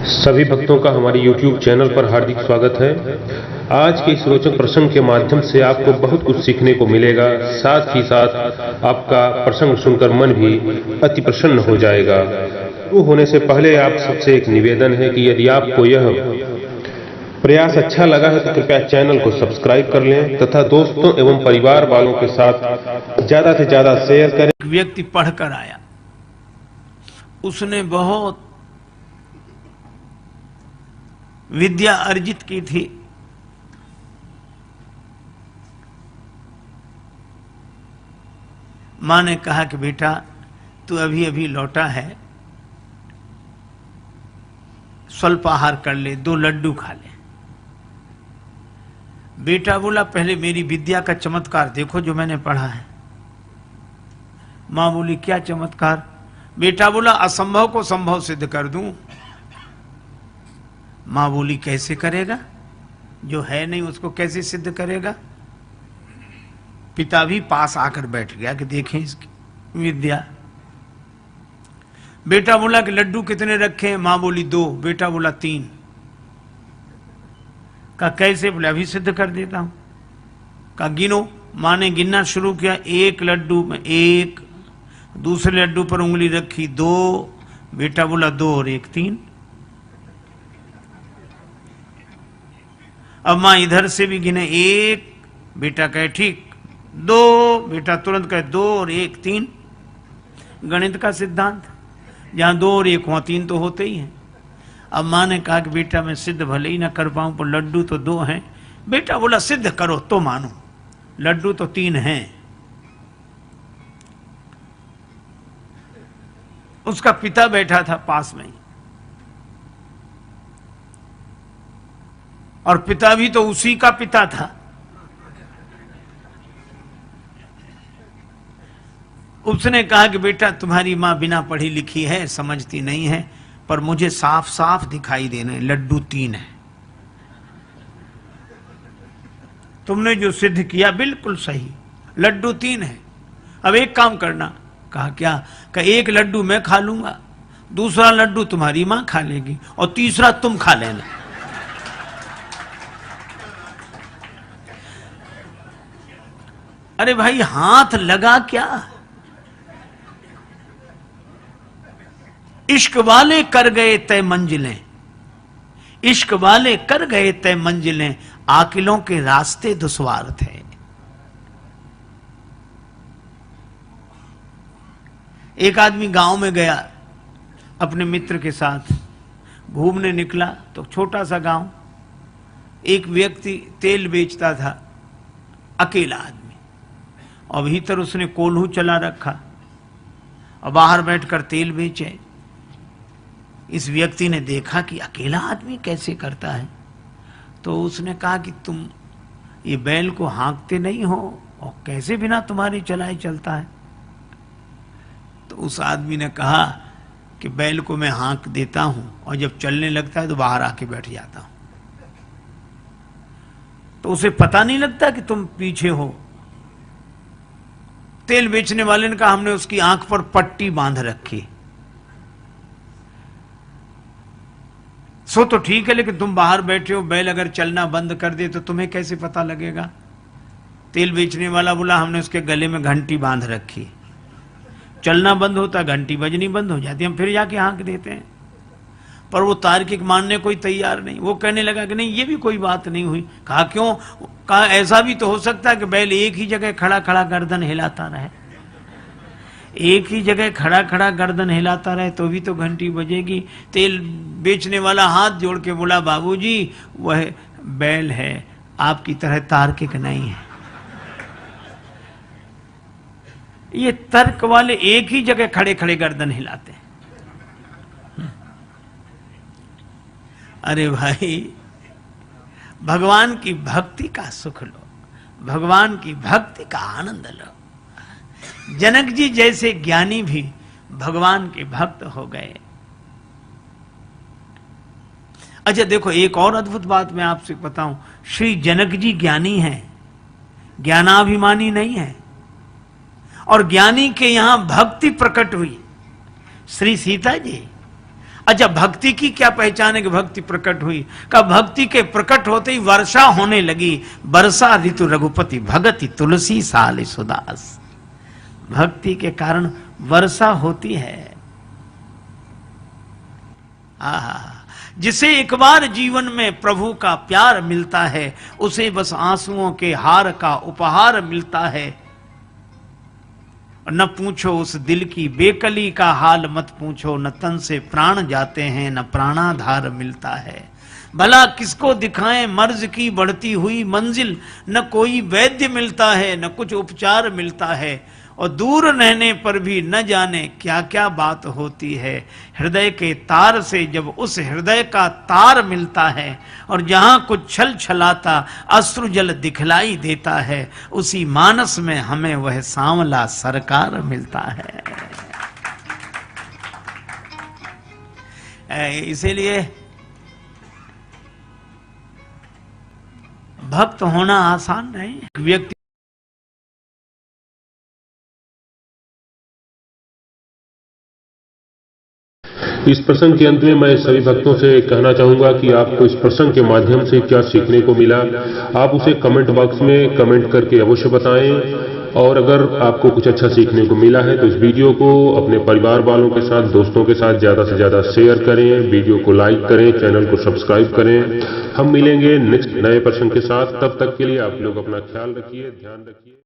सभी भक्तों का हमारे YouTube चैनल पर हार्दिक स्वागत है। आज के इस रोचक प्रसंग के माध्यम से आपको बहुत कुछ सीखने को मिलेगा, साथ ही साथ आपका प्रसंग सुनकर मन भी अति प्रसन्न हो जाएगा। शुरू होने से पहले आप सबसे एक निवेदन है कि यदि आपको यह प्रयास अच्छा लगा है तो कृपया चैनल को सब्सक्राइब कर लें तथा दोस्तों एवं परिवार वालों के साथ ज्यादा से ज्यादा शेयर करें। एक व्यक्ति पढ़कर आया, उसने बहुत विद्या अर्जित की थी। मां ने कहा कि बेटा तू अभी अभी लौटा है, स्वल्पाहार कर ले, 2 लड्डू खा ले। बेटा बोला पहले मेरी विद्या का चमत्कार देखो जो मैंने पढ़ा है। मां बोली क्या चमत्कार? बेटा बोला असंभव को संभव सिद्ध कर दूं। मां बोली कैसे करेगा? जो है नहीं उसको कैसे सिद्ध करेगा? पिता भी पास आकर बैठ गया कि देखें इसकी विद्या। बेटा बोला कि लड्डू कितने रखे हैं? मां बोली 2। बेटा बोला 3। कहा कैसे? बोले अभी सिद्ध कर देता हूं। कहा गिनो। मां ने गिनना शुरू किया। 1 लड्डू में 1, दूसरे लड्डू पर उंगली रखी 2। बेटा बोला 2 और 1 3। अब मां इधर से भी गिने 1, बेटा कहे ठीक 2, बेटा तुरंत कहे 2 और 1 3। गणित का सिद्धांत, जहां 2 और 1 वहां 3 तो होते ही हैं। अब मां ने कहा कि बेटा मैं सिद्ध भले ही ना कर पाऊं पर लड्डू तो 2 हैं। बेटा बोला सिद्ध करो तो मानो, लड्डू तो 3 हैं। उसका पिता बैठा था पास में ही, और पिता भी तो उसी का पिता था। उसने कहा कि बेटा तुम्हारी मां बिना पढ़ी लिखी है, समझती नहीं है, पर मुझे साफ साफ दिखाई दे रहे लड्डू 3 है। तुमने जो सिद्ध किया बिल्कुल सही, लड्डू 3 है। अब एक काम करना। कहा क्या? कहा 1 लड्डू मैं खा लूंगा, दूसरा लड्डू तुम्हारी मां खा लेगी और तीसरा तुम खा लेना। अरे भाई हाथ लगा क्या? इश्क वाले कर गए तय मंजिलें, इश्क वाले कर गए तय मंजिलें, आकिलों के रास्ते दुश्वार थे। एक आदमी गांव में गया, अपने मित्र के साथ घूमने निकला तो छोटा सा गांव, एक व्यक्ति तेल बेचता था, अकेला आदमी, और भीतर उसने कोल्हू चला रखा और बाहर बैठकर तेल बेचे। इस व्यक्ति ने देखा कि अकेला आदमी कैसे करता है, तो उसने कहा कि तुम ये बैल को हाँकते नहीं हो और कैसे बिना तुम्हारी चलाए चलता है? तो उस आदमी ने कहा कि बैल को मैं हाँक देता हूं और जब चलने लगता है तो बाहर आके बैठ जाता हूं, तो उसे पता नहीं लगता कि तुम पीछे हो। तेल बेचने वाले ने कहा हमने उसकी आंख पर पट्टी बांध रखी। सो तो ठीक है, लेकिन तुम बाहर बैठे हो, बैल अगर चलना बंद कर दे तो तुम्हें कैसे पता लगेगा? तेल बेचने वाला बोला हमने उसके गले में घंटी बांध रखी, चलना बंद होता घंटी बजनी बंद हो जाती, हम फिर जाके हाँक देते हैं। पर वो तार्किक मानने कोई तैयार नहीं। वो कहने लगा कि नहीं ये भी कोई बात नहीं हुई। कहा क्यों? कहा ऐसा भी तो हो सकता है कि बैल एक ही जगह खड़ा खड़ा गर्दन हिलाता रहे, एक ही जगह खड़ा खड़ा गर्दन हिलाता रहे तो भी तो घंटी बजेगी। तेल बेचने वाला हाथ जोड़ के बोला बाबूजी वह बैल है, आपकी तरह तार्किक नहीं है। ये तर्क वाले एक ही जगह खड़े खड़े गर्दन हिलाते हैं। अरे भाई भगवान की भक्ति का सुख लो, भगवान की भक्ति का आनंद लो। जनक जी जैसे ज्ञानी भी भगवान के भक्त हो गए। अच्छा देखो एक और अद्भुत बात मैं आपसे बताऊं, श्री जनक जी ज्ञानी हैं, ज्ञानाभिमानी नहीं है, और ज्ञानी के यहां भक्ति प्रकट हुई। श्री सीता जी अच्छा, भक्ति की क्या पहचान है कि भक्ति प्रकट हुई? का भक्ति के प्रकट होते ही वर्षा होने लगी। वर्षा ऋतु रघुपति भगति तुलसी साल सुदास। भक्ति के कारण वर्षा होती है। जिसे एक बार जीवन में प्रभु का प्यार मिलता है, उसे बस आंसुओं के हार का उपहार मिलता है। न पूछो उस दिल की बेकली का हाल, मत पूछो, न तन से प्राण जाते हैं न प्राणाधार मिलता है। भला किसको दिखाएं मर्ज की बढ़ती हुई मंजिल, न कोई वैद्य मिलता है न कुछ उपचार मिलता है। और दूर रहने पर भी न जाने क्या क्या बात होती है। हृदय के तार से जब उस हृदय का तार मिलता है और जहां कुछ छल छलाता अश्रु जल दिखलाई देता है, उसी मानस में हमें वह सांवला सरकार मिलता है। इसीलिए भक्त होना आसान नहीं। व्यक्ति इस प्रसंग के अंत में मैं सभी भक्तों से कहना चाहूंगा कि आपको इस प्रसंग के माध्यम से क्या सीखने को मिला, आप उसे कमेंट बॉक्स में कमेंट करके अवश्य बताएं। और अगर आपको कुछ अच्छा सीखने को मिला है तो इस वीडियो को अपने परिवार वालों के साथ, दोस्तों के साथ ज्यादा से ज्यादा शेयर करें, वीडियो को लाइक करें, चैनल को सब्सक्राइब करें। हम मिलेंगे नेक्स्ट नए प्रसंग के साथ। तब तक के लिए आप लोग अपना ख्याल रखिए, ध्यान रखिए।